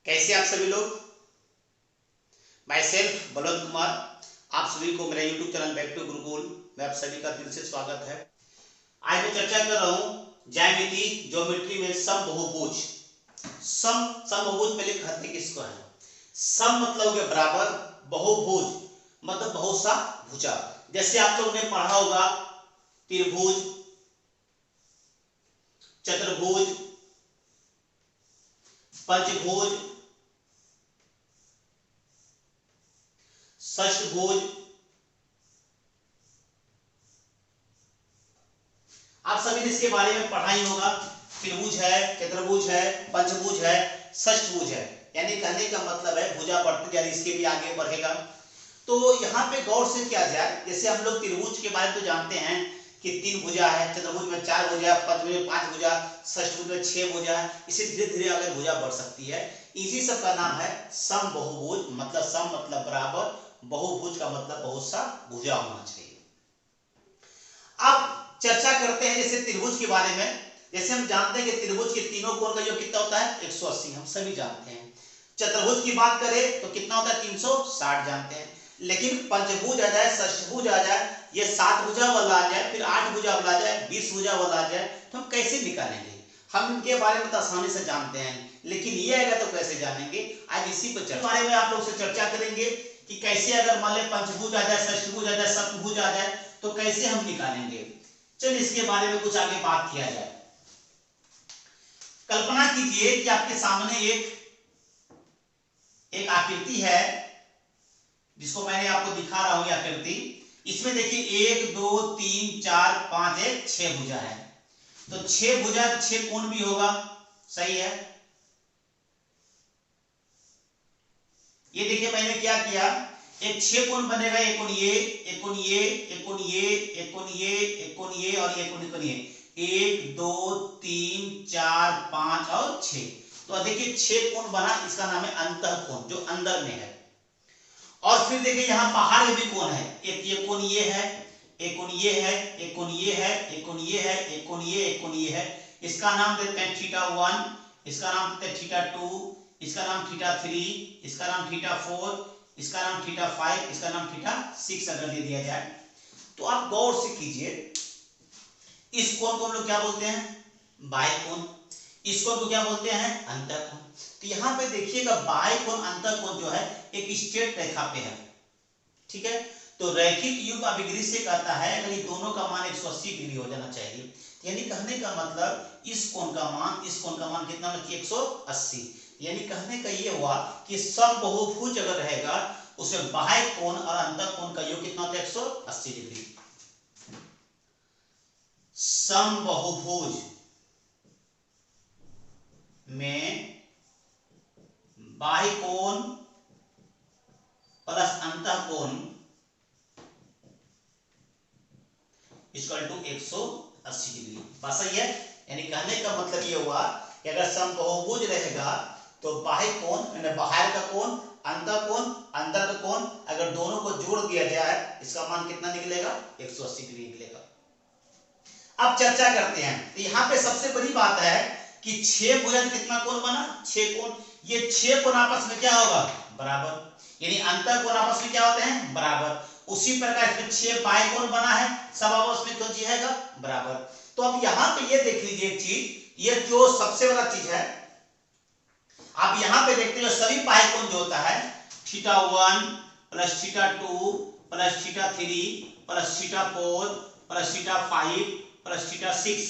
कैसे आप सभी लोग। माई सेल्फ बलवंत कुमार, आप सभी को मेरा YouTube channel back to Gurukul में आप सभी का दिल से स्वागत है। आज मैं चर्चा कर रहा हूं ज्यामिति ज्योमेट्री में समबहुभुज। समबहुभुज पहले कहते किसको है? सम मतलब हो गया बराबर, बहुभुज मतलब बहुत सा भुजा। जैसे आप लोगों ने पढ़ा होगा त्रिभुज, चतुर्भुज, पंचभुज, षष्ठभुज। आप सभी ने इसके बारे में पढ़ा ही होगा। त्रिभुज है, चतुर्भुज है, पंचभुज है, षष्ठभुज है। यानी कहने का मतलब है भुजा बढ़ती जा रही, इसके भी आगे बढ़ेगा। तो यहाँ पे गौर से किया जाए, जैसे हम लोग त्रिभुज के बारे में तो जानते हैं कि 3 भुजा है, चतुर्भुज में 4 भुजा, पंचभुज में 5 भुजा, षष्ठभुज में 6 भुजा है। इसे धीरे धीरे अगर भुजा बढ़ सकती है, इसी सब का नाम है समबहुभुज। मतलब सम मतलब बराबर, बहुभुज का मतलब बहुत सा भुजा होना चाहिए। अब चर्चा करते हैं जैसे त्रिभुज के बारे में। जैसे हम जानते हैं कि त्रिभुज के तीनों कोण का योग कितना होता है? 180, हम सभी जानते हैं। चतुर्भुज की बात करें तो कितना होता है? 360 जानते हैं। लेकिन पंचभुज आ जाए, षष्ठभुज आ जाए, ये 7 भुजा वाला आ जाए, फिर 8 भुजा वाला आ जाए, 20 भुजा वाला आ जाए, तो हम कैसे निकालेंगे? हम इनके बारे में तो आसानी से जानते हैं, लेकिन ये आएगा तो कैसे जानेंगे? आज इसी पर चर्चा बारे में आप लोग से चर्चा करेंगे कि कैसे अगर मान लें पंचभुज आ जाए, षष्ठभुज आ जाए, सप्तभुज आ जाए, तो कैसे हम निकालेंगे। चलिए इसके बारे में कुछ आगे बात किया जाए। कल्पना कीजिए कि आपके सामने एक आकृति है, जिसको मैंने आपको दिखा रहा हूं। आकृति इसमें देखिए 1 2 3 4 5 1 6 भुजा है। तो 6 भुजा तो 6 कोण भी होगा, सही है। ये देखिए मैंने क्या किया, एक 6 कोण बनेगा, एक कोण ये, एक कोण ये, एक कोण ये, एक कोण ये, एक कोण ये और एक कोण ये। 1 2 3 4 5 और 6। तो देखिए 6 कोण बना, इसका नाम है अंतःकोण, जो अंदर में है। और फिर देखिए यहाँ बाहर में भी कोण है। एक ये कोण ये है, एक कोण ये है, एक कोण ये है, एक कोण ये है, एक कोण ये, एक कोण ये है। इसका नाम देते हैं θ1, इसका नाम देते हैं θ2, इसका नाम θ3, इसका नाम θ4, इसका नाम θ5, इसका नाम θ6 अगर दे दिया जाए। तो आप गौर से कीजिए, इस कोण को हम लोग क्या बोलते हैं? बाह्य कोण। इस कोण को क्या बोलते हैं? अंतःकोण। तो यहाँ पे देखिएगा बाह्य कोण अंतःकोण जो है एक स्ट्रेट रेखा पे है, ठीक है। तो रैखिक युग अभिग्री से कहता है अगर ये दोनों का मान 180 डिग्री हो जाना चाहिए। यानी कहने का मतलब इस कोण का मान कितना होना चाहिए? 180। यानी कहने का ये हुआ कि समबहुभुज अगर रहेगा उसमें बाह्य कोण और अंतःकोण का योग कितना होता है? 180 डिग्री। समबहुभुज में बाह्य कोण प्लस अंतःकोण इक्वल टू 180 डिग्री। बात सही है। यानी कहने का मतलब ये हुआ कि अगर समबहुभुज रहेगा तो बाह्य कोण यानी बाहर का कोण, अंतःकोण, अंदर का कोण, अगर दोनों को जोड़ दिया जाए इसका मान कितना निकलेगा? 180 डिग्री निकलेगा। अब चर्चा करते हैं। तो यहाँ पे सबसे बड़ी बात है कि 6 भुजा कितना कोण बना? 6 कोण। ये 6 कोण आपस में क्या होगा? बराबर। यानी अंतःकोण आपस में क्या होते हैं? बराबर। उसी प्रकार इसमें 6 बाह्य कोण बना है, सब आपस में कौन चीज है? बराबर। तो अब यहाँ पे ये देख लीजिए एक चीज, ये जो सबसे बड़ा चीज है, आप यहाँ पे देखते हो सभी बाह्य कोण जो होता है θ1 plus θ2 plus θ3 plus θ4 plus θ5 plus θ6,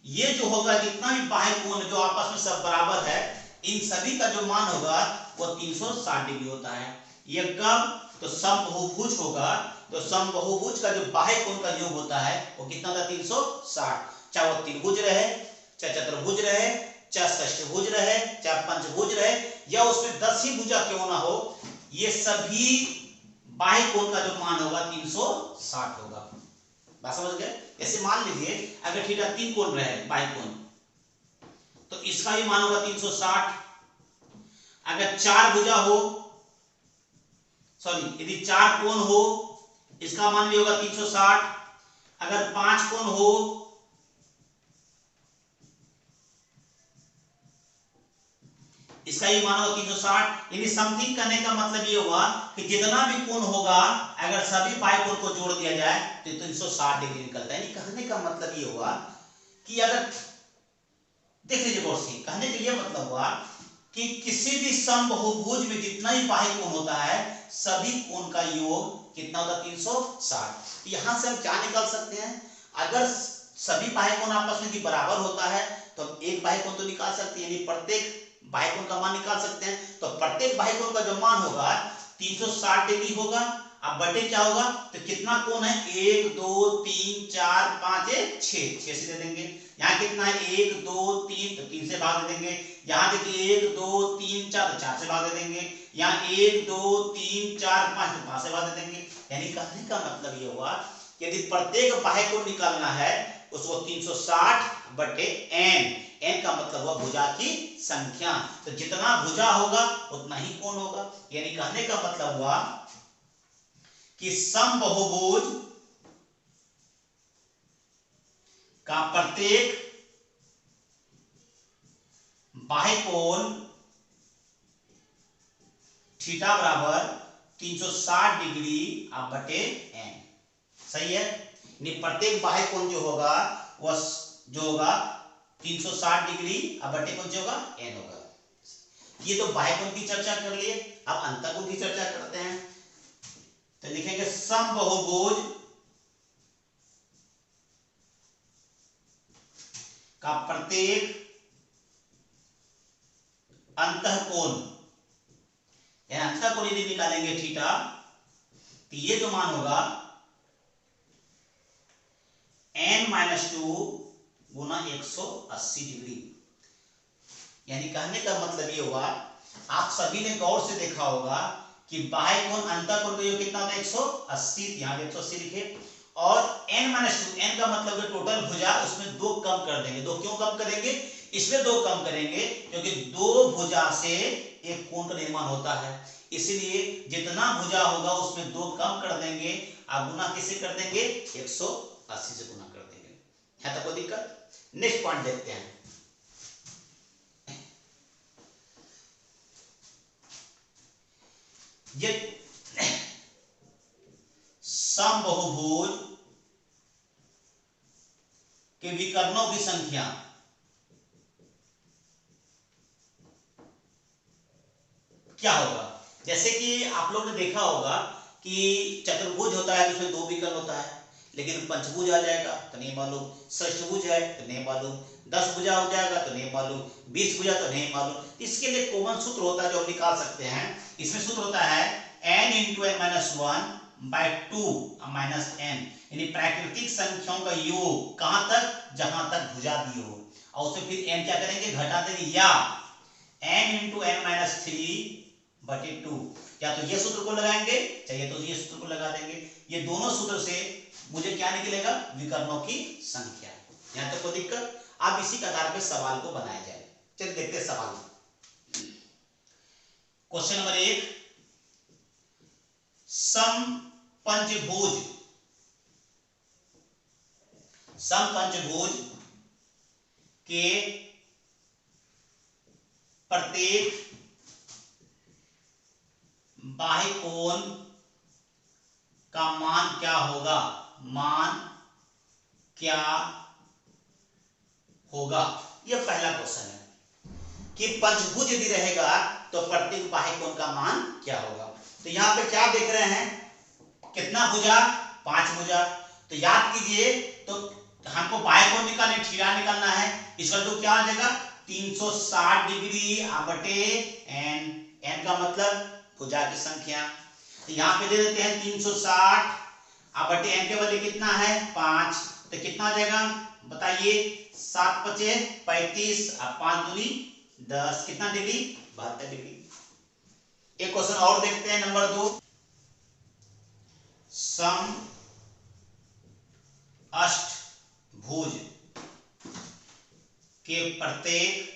ये जो होगा जितना भी बाह्य कोण जो आपस में सब बराबर है, इन सभी का जो मान होगा वो 360 डिग्री होता है। ये कब? तो समबहुभुज होगा। तो समबहुभुज का जो बाह्य कोण का योग होता है वो कितना होता है? 360। चाहे वो त्रिभुज रहे, चाहे चतुर्भुज रहे, चाहे षष्ठभुज रहे, चाहे पंचभुज रहे, या उसमें 10 ही भुजा क्यों ना हो, ये सभी बाह्य कोण का जो मान होगा 360 होगा। बात समझ गए? जैसे मान लीजिए अगर θ3 कोण रहे बाह्य कोण, तो इसका भी मान होगा 360। अगर 4 भुजा हो, सॉरी यदि 4 कोण हो इसका मान भी होगा 360। अगर 5 कोण हो, इसका ये मान होगा 360, यानी समथिंग करने का मतलब ये हुआ कि जितना भी कोण होगा अगर सभी बाह्य कोण को जोड़ दिया जाए तो 360 डिग्री निकलता है। यानी कहने का मतलब ये हुआ कि अगर देख लीजिए गौर से, कहने का ये मतलब हुआ कि किसी भी समबाहुभुज में जितना भी बाह्य कोण होता है सभी कोण का योग कितना होता है 360। यहां से हम क्या निकाल सकते हैं, अगर सभी बाह्य कोण आपस में बराबर होता है तो हम एक बाह्य कोण तो निकाल सकते हैं, यानी प्रत्येक बाह्य कोण का मान निकाल सकते हैं। तो प्रत्येक बाह्य कोण का जो मान होगा 360 डिग्री होगा। अब बटे क्या होगा, तो कितना कोण है 1 2 3 4 5 6 से दे देंगे। यहाँ कितना है 1 2 3 तो 3 से भाग दे देंगे। यहाँ देखिए 1 2 3 4 तो 4 से भाग दे देंगे। यहाँ 1 2 3 4 5 तो 5 से भाग दे देंगे। यानी कहने का मतलब ये हुआ यदि प्रत्येक बाह्य कोण निकालना है उसको 360 बटे n, n का मतलब हुआ भुजा की संख्या। तो जितना भुजा होगा उतना ही कोण होगा। यानी कहने का मतलब हुआ कि समबाहुभुज का प्रत्येक बाह्य कोण थीटा बराबर 360 डिग्री बटे n। सही है, प्रत्येक बाह्य कोण जो होगा वह जो होगा 360 डिग्री बटे कौन से होगा n होगा। ये तो बाह्य कोण की चर्चा कर लिए, अब अंतःकोण की चर्चा करते हैं। तो लिखेंगे समबाहुभुज का प्रत्येक अंतःकोण, यानी अंतःकोण यदि निकालेंगे थीटा तो ये जो मान होगा n-2 गुना 180 डिग्री। यानी कहने का मतलब ये हुआ, आप सभी ने गौर से देखा होगा कि बाह्य कोण अंतःकोण का योग कितना होता है 180, यहाँ 180 लिखे। और n-2, n का मतलब है टोटल भुजा, उसमें 2 कम कर देंगे। 2 क्यों कम करेंगे, इसमें 2 कम करेंगे क्योंकि 2 भुजा से एक कोण का निर्माण होता है, इसलिए जितना भुजा होगा उसमें 2 कम कर देंगे। आप गुना किससे कर देंगे 180 से गुना कर देंगे। है तो कोई दिक्कत। नेक्स्ट पॉइंट देखते हैं। ये समबाहुभुज के विकर्णों की संख्या क्या होगा। जैसे कि आप लोग ने देखा होगा कि चतुर्भुज होता है तो उसमें 2 विकर्ण होता है, लेकिन पंचभुज आ जाएगा तो नहीं मालूम, षष्ठभुज है तो नहीं मालूम, 10 भुजा हो जाएगा तो नहीं मालूम, 20 भुजा तो नहीं मालूम। इसके लिए कॉमन सूत्र होता है जो हम निकाल सकते हैं। इसमें सूत्र होता है n × n-1/2 -n, यानी प्राकृतिक संख्याओं का योग कहां तक, जहां तक भुजा दी हो, और उससे फिर n क्या करेंगे घटा देंगे, या n × n-3/2, या तो ये सूत्र को लगाएंगे चाहिए तो ये सूत्र को लगा देंगे। ये दोनों सूत्र से मुझे क्या निकलेगा, विकर्णों की संख्या। यहां तक कोई दिक्कत। अब इसी के आधार पर सवाल को बनाया जाए। चलिए देखते हैं सवाल। क्वेश्चन नंबर 1, समपंचभुज के प्रत्येक बाह्य कोण का मान क्या होगा, मान क्या होगा। यह पहला क्वेश्चन है कि पंचभुज यदि रहेगा तो प्रत्येक बाह्य कोण का मान क्या होगा। तो यहां पे क्या देख रहे हैं, कितना भुजा 5 भुजा। तो याद कीजिए, तो हमको बाह्य कोण निकालने, थीटा निकालना है। इसका तो क्या आ जाएगा 360 डिग्री बटे n, n का मतलब भुजा की संख्या। तो यहाँ पे दे देते हैं 360 बटे n के बदले कितना है 5, तो कितना आ जाएगा बताइए, 7 × 5 = 35, 5 × 2 = 10, कितना डिग्री 72 डिग्री। एक क्वेश्चन और देखते हैं नंबर 2, समअष्टभुज के प्रत्येक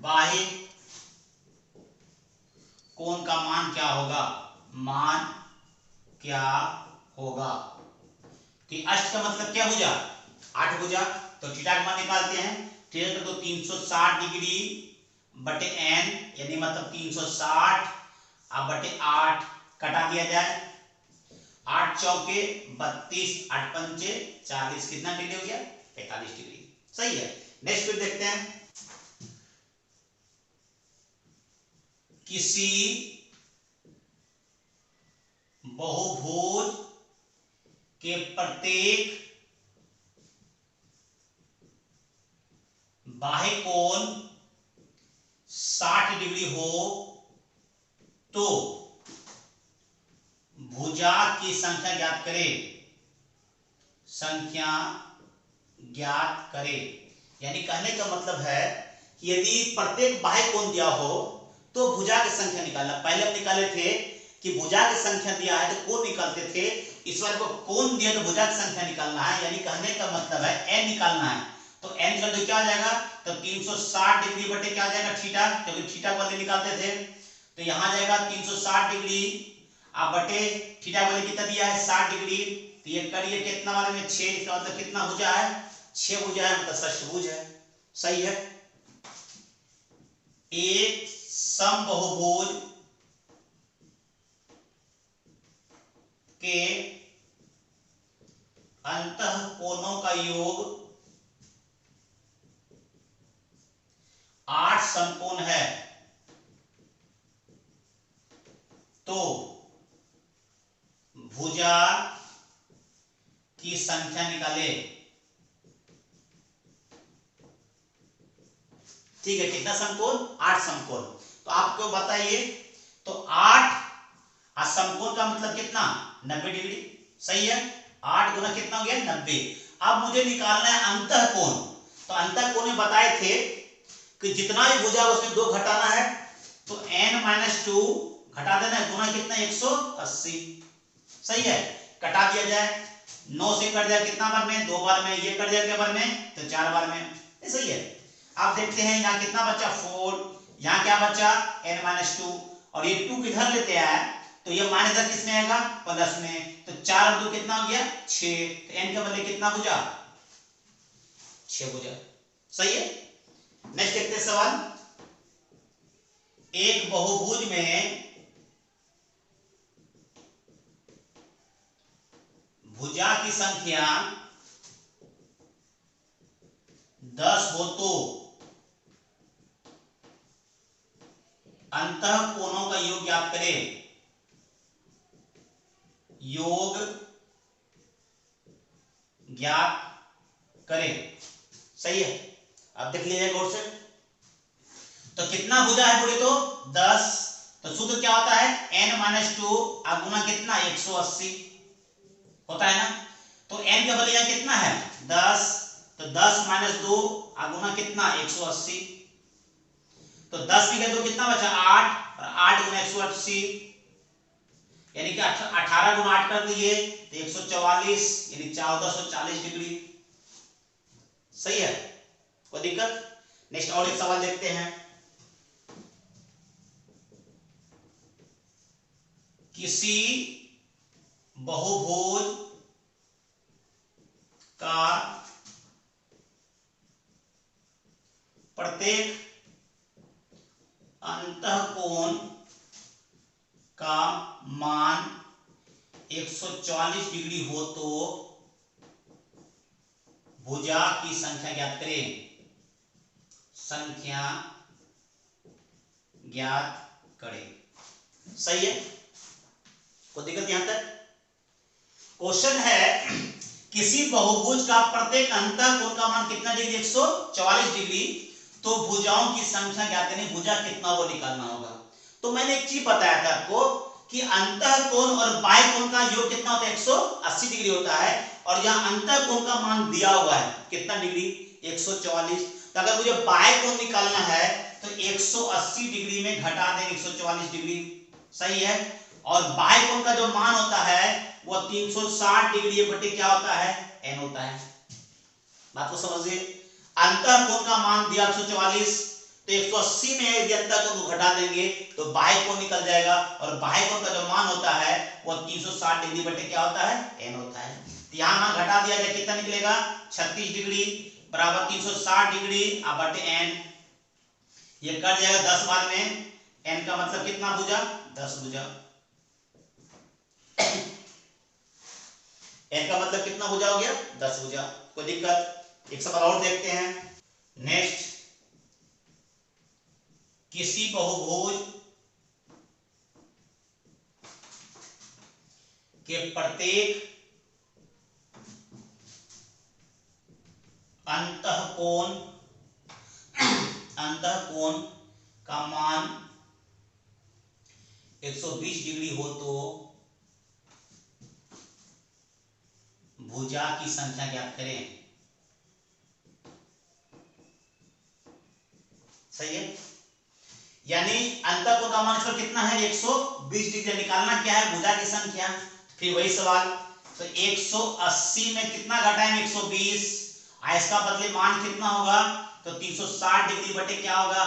बाह्य कोण का मान क्या होगा, मान क्या होगा। कि अष्ट का मतलब क्या भुजा 8 भुजा, तो थीटा का मान निकालते हैं। ठीक है, तो 360 डिग्री बटे n यानी मतलब 360 अब बटे 8 कटा दिया जाए, 8 चौके 32, 8 पंचे 40, कितना डिग्री हो गया 45 डिग्री। सही है। नेक्स्ट फिर देखते हैं, किसी बहुभुज के प्रत्येक बाह्य कोण 60 डिग्री हो तो भुजा की संख्या ज्ञात करें, संख्या ज्ञात करें। यानी कहने का मतलब है कि यदि प्रत्येक बाह्य कोण दिया हो तो भुजा की संख्या निकालना। पहले हम निकाले थे कि भुजा की संख्या दिया है तो कोण निकालते थे, इस बार को कोण दिया तो भुजा की संख्या निकालना है। यानी कहने का मतलब है n निकालना है, तो n निकाल तो क्या आ जाएगा, तो 360 डिग्री बटे क्या आ जाएगा थीटा, क्योंकि थीटा वाले निकालते थे, तो यहां जाएगा 360 डिग्री आप बटे थीटा वाले कितना दिया है 60 डिग्री, तो ये करिए कितना वाले में 6, इसका मतलब कितना भुजा है 6 भुजा है, मतलब षष्ठभुज है। सही है। एक समबाहुभुज के अंतःकोणों का योग 8 समकोण है तो भुजा की संख्या निकाले। ठीक है, कितना समकोण 8 समकोण, तो आपको बताइए, तो 8 समकोण का मतलब कितना 90 डिग्री। सही है, 8 गुना कितना हो गया 90। अब मुझे निकालना है अंतःकोण, तो अंतःकोण में बताए थे कि जितना भी भुजा उसमें 2 घटाना है, तो n-2 घटा देना है, गुना कितना 180। सही है, कटा दिया जाए, 9 से कट जाए कितना बार में 2 बार में, ये कट जाए क्या बार में तो 4 बार में। सही है। आप देखते हैं यहाँ कितना बचा 4, यहाँ क्या बचा n-2, और ये 2 किधर लेते आए तो ये माइनस किस में आएगा प्लस में, तो 4 और 2 कितना हो गया 6, तो n के बदले कितना भुजा 6 भुजा। सही है। नेक्स्ट देखते हैं सवाल, एक बहुभुज में भुजा की संख्या 10 हो तो अंतःकोणों का योग ज्ञात करें। योग ज्ञात करें। सही है, अब देख लीजिए गौर से, तो कितना भुजा है बोले तो 10, तो सूत्र क्या होता है n-2 गुना कितना 180 होता है ना, तो n का वैल्यू कितना है 10, तो 10 - 2 गुना कितना 180, तो 10 में 2 कितना बचा 8, और 8 गुना 180 यानी कि 18 गुना 8 कर दिए तो 144 यानी 1440 डिग्री। सही है, कोई दिक्कत। नेक्स्ट और एक सवाल देखते हैं, किसी बहुभुज का प्रत्येक अंतःकोण का मान 144 डिग्री हो तो भुजा की संख्या ज्ञात करें। संख्या ज्ञात करें। सही है, कोई दिक्कत यहां तक। क्वेश्चन है किसी बहुभुज का प्रत्येक अंतःकोण का मान कितना डिग्री 144 डिग्री, तो भुजाओं की संख्या ज्ञात करें, भुजा कितना वो निकालना होगा। तो मैंने एक चीज बताया था आपको कि अंतःकोण और बाह्य कोण का योग कितना होता है 180 डिग्री होता है, और यहाँ अंतःकोण का मान दिया हुआ है कितना डिग्री 144, तो अगर मुझे बाह्य कोण निकालना है तो 180 डिग्री में घटा देंगे 144 डिग्री। सही है, और बाह्य कोण का जो मान होता है वो 360 डिग्री बटे क्या होता है n होता है। बात को समझिए, अंतःकोण का मान दिया 144, तो 180 में यदि अंतःकोण को घटा देंगे तो बाह्य कोण निकल जाएगा, और बाह्य कोण का जो मान होता है वो 360 डिग्री बटे क्या होता है n होता है। तो यहां मान घटा दिया जाए कितना निकलेगा 36 डिग्री, बराबर 360 डिग्री बटे n, ये कट जाएगा 10 बार में, n का मतलब कितना भुजा, 10 भुजा। n का मतलब कितना भुजा हो गया, 10 भुजा। कोई दिक्कत। एक सवाल और देखते हैं। नेक्स्ट, किसी बहुभुज के प्रत्येक अंतःकोण का मान 120 डिग्री हो तो भुजा की संख्या ज्ञात करें। सही है, यानी अंतःकोण का मान इसका कितना है, 120 डिग्री। निकालना क्या है, भुजा की संख्या। फिर वही सवाल, तो 180 में कितना घटाएंगे, 120, इसका बदले मान कितना होगा, तो 360 डिग्री बटे क्या होगा,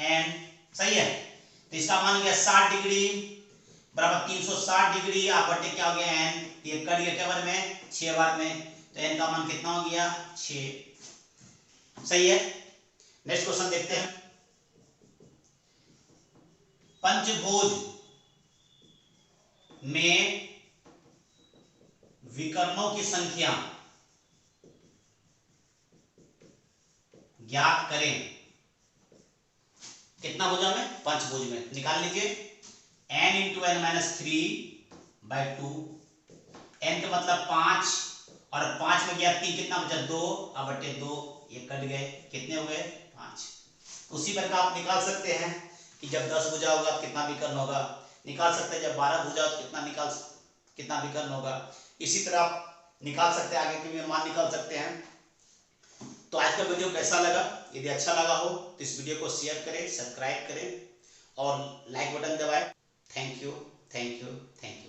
n। सही है, तो इसका मान गया 60 डिग्री बराबर 360 डिग्री बटे क्या हो गया, n। ये कट गया क्या बार में, 6 बार में, तो n का मान कितना हो गया, 6। सही है। नेक्स्ट क्वेश्चन देखते हैं। पंचभुज में विकर्णों की संख्या ज्ञात करें। कितना भुजा में, पंचभुज में। निकाल लीजिए, n into n minus 3/2, n का मतलब 5 और 5 में गया 3, कितना बचा, 2 बटे 2, ये कट गए, कितने हो गए, 5। उसी प्रकार आप निकाल सकते हैं कि जब 10 भुजा होगा कितना विकर्ण होगा, निकाल सकते हैं जब 12 भुजा होगा कितना विकर्ण होगा। इसी तरह आप निकाल सकते हैं, आगे के भी मान निकाल सकते हैं। तो आज का वीडियो कैसा लगा, यदि अच्छा लगा हो तो इस वीडियो को शेयर करें, सब्सक्राइब करें और लाइक बटन दबाएं। Thank you, thank you, thank you.